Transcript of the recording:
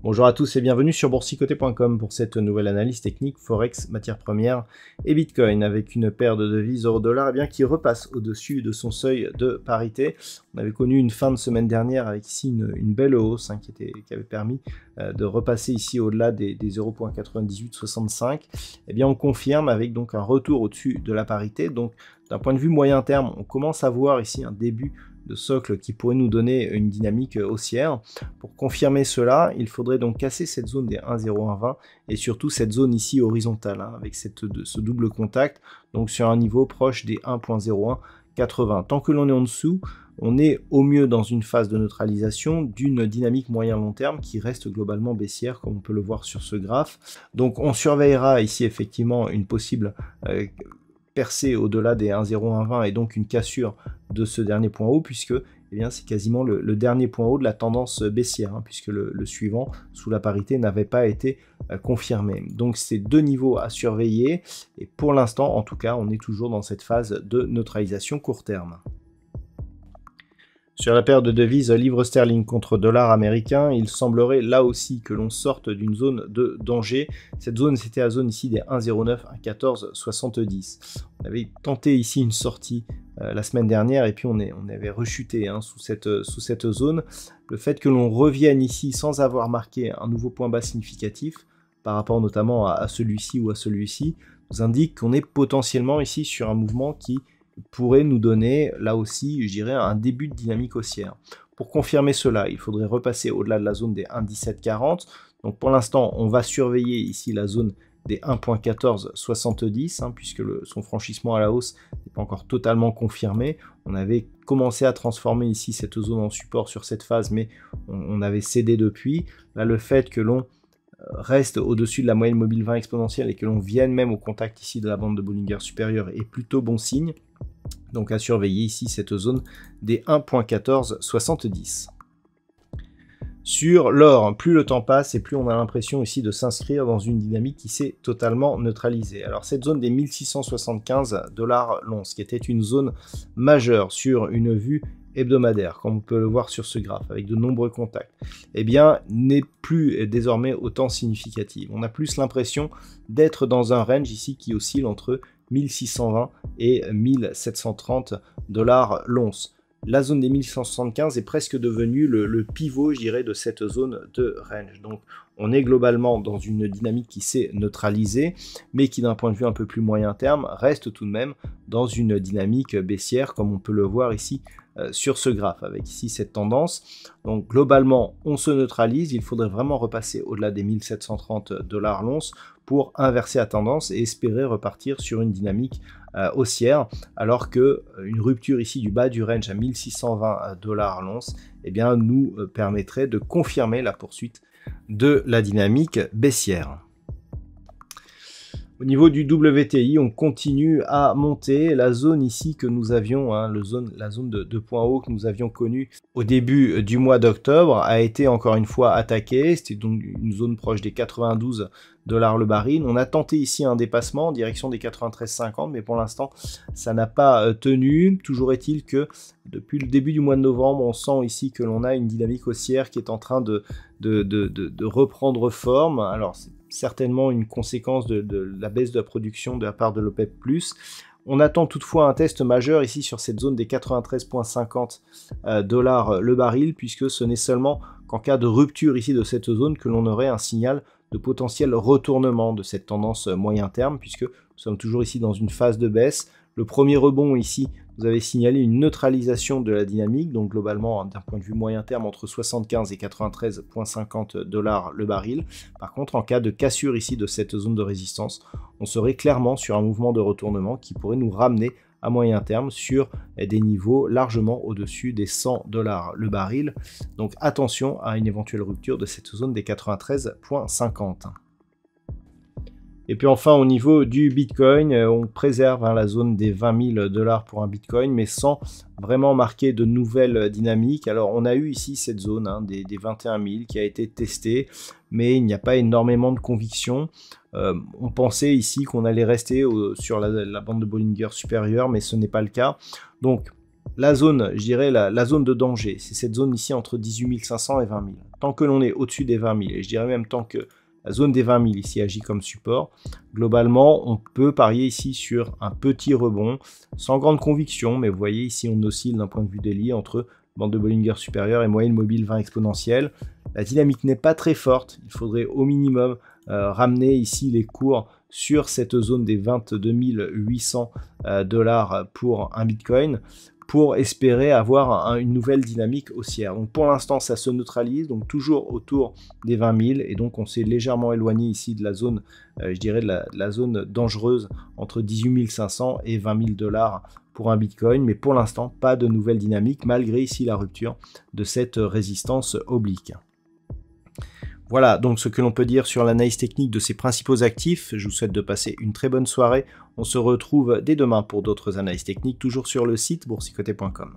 Bonjour à tous et bienvenue sur boursicoté.com pour cette nouvelle analyse technique Forex, matières premières et Bitcoin avec une paire de devises euro-dollar qui repasse au-dessus de son seuil de parité. On avait connu une fin de semaine dernière avec ici une belle hausse qui avait permis de repasser ici au-delà des 0.9865. Eh bien on confirme avec donc un retour au-dessus de la parité. Donc d'un point de vue moyen terme, on commence à voir ici un début de socle qui pourrait nous donner une dynamique haussière. Pour confirmer cela, il faudrait donc casser cette zone des 1,0120 et surtout cette zone ici horizontale avec ce double contact, donc sur un niveau proche des 1.0180. Tant que l'on est en dessous, on est au mieux dans une phase de neutralisation d'une dynamique moyen-long terme qui reste globalement baissière comme on peut le voir sur ce graphe. Donc on surveillera ici effectivement une possible percée au-delà des 1,0120 et donc une cassure de ce dernier point haut puisque c'est quasiment le dernier point haut de la tendance baissière puisque le suivant sous la parité n'avait pas été confirmé. Donc c'est deux niveaux à surveiller et pour l'instant en tout cas on est toujours dans cette phase de neutralisation court terme. Sur la paire de devises livre sterling contre dollar américain, il semblerait là aussi que l'on sorte d'une zone de danger. Cette zone, c'était la zone ici des 1,09 à 14,70. On avait tenté ici une sortie la semaine dernière et puis on avait rechuté sous cette zone. Le fait que l'on revienne ici sans avoir marqué un nouveau point bas significatif, par rapport notamment à celui-ci ou à celui-ci, nous indique qu'on est potentiellement ici sur un mouvement qui pourrait nous donner là aussi, je dirais, un début de dynamique haussière. Pour confirmer cela, il faudrait repasser au-delà de la zone des 1,1740. Donc pour l'instant, on va surveiller ici la zone des 1.1470 puisque son franchissement à la hausse n'est pas encore totalement confirmé. On avait commencé à transformer ici cette zone en support sur cette phase, mais on avait cédé depuis. Là, le fait que l'on reste au-dessus de la moyenne mobile 20 exponentielle et que l'on vienne même au contact ici de la bande de Bollinger supérieure est plutôt bon signe. Donc à surveiller ici cette zone des 1.1470. Sur l'or, plus le temps passe et plus on a l'impression ici de s'inscrire dans une dynamique qui s'est totalement neutralisée. Alors cette zone des 1675 $ l'once, qui était une zone majeure sur une vue hebdomadaire, comme on peut le voir sur ce graphe, avec de nombreux contacts, n'est plus désormais autant significative. On a plus l'impression d'être dans un range ici qui oscille entre 1620 et 1730 $ l'once. La zone des 1175 est presque devenue le pivot, je dirais, de cette zone de range. Donc, on est globalement dans une dynamique qui s'est neutralisée, mais qui, d'un point de vue un peu plus moyen terme, reste tout de même dans une dynamique baissière, comme on peut le voir ici sur ce graphe, avec ici cette tendance. Donc, globalement, on se neutralise. Il faudrait vraiment repasser au-delà des 1730 $ l'once pour inverser la tendance et espérer repartir sur une dynamique haussière, alors que une rupture ici du bas du range à 1620 $ l'once nous permettrait de confirmer la poursuite de la dynamique baissière. Au niveau du WTI, on continue à monter. La zone ici que nous avions, la zone de point haut que nous avions connue au début du mois d'octobre a été encore une fois attaquée. C'était donc une zone proche des 92 $ le baril. On a tenté ici un dépassement en direction des 93,50, mais pour l'instant, ça n'a pas tenu. Toujours est-il que depuis le début du mois de novembre, on sent ici que l'on a une dynamique haussière qui est en train de reprendre forme. Alors, c'est certainement une conséquence de la baisse de la production de la part de l'OPEP+. On attend toutefois un test majeur ici sur cette zone des 93,50 $ le baril, puisque ce n'est seulement qu'en cas de rupture ici de cette zone que l'on aurait un signal de potentiel retournement de cette tendance moyen terme, puisque nous sommes toujours ici dans une phase de baisse. Le premier rebond ici, vous avez signalé une neutralisation de la dynamique, donc globalement d'un point de vue moyen terme entre 75 et 93,50 $ le baril. Par contre, en cas de cassure ici de cette zone de résistance, on serait clairement sur un mouvement de retournement qui pourrait nous ramener à moyen terme sur des niveaux largement au-dessus des 100 $ le baril. Donc attention à une éventuelle rupture de cette zone des 93,50. Et puis enfin, au niveau du Bitcoin, on préserve la zone des 20 000 $ pour un Bitcoin, mais sans vraiment marquer de nouvelles dynamiques. Alors, on a eu ici cette zone des 21 000 qui a été testée, mais il n'y a pas énormément de conviction. On pensait ici qu'on allait rester sur la bande de Bollinger supérieure, mais ce n'est pas le cas. Donc, la zone, je dirais, la zone de danger, c'est cette zone ici entre 18 500 et 20 000. Tant que l'on est au-dessus des 20 000, et je dirais même tant que la zone des 20 000 ici agit comme support, globalement, on peut parier ici sur un petit rebond, sans grande conviction, mais vous voyez ici, on oscille d'un point de vue daily entre bande de Bollinger supérieure et moyenne mobile 20 exponentielle. La dynamique n'est pas très forte, il faudrait au minimum ramener ici les cours sur cette zone des 22 800 $ pour un Bitcoin, pour espérer avoir une nouvelle dynamique haussière. Donc pour l'instant, ça se neutralise, donc toujours autour des 20 000, et donc on s'est légèrement éloigné ici de la zone, je dirais de la zone dangereuse entre 18 500 et 20 000 $ pour un Bitcoin, mais pour l'instant, pas de nouvelle dynamique, malgré ici la rupture de cette résistance oblique. Voilà donc ce que l'on peut dire sur l'analyse technique de ces principaux actifs. Je vous souhaite de passer une très bonne soirée. On se retrouve dès demain pour d'autres analyses techniques, toujours sur le site boursicoté.com.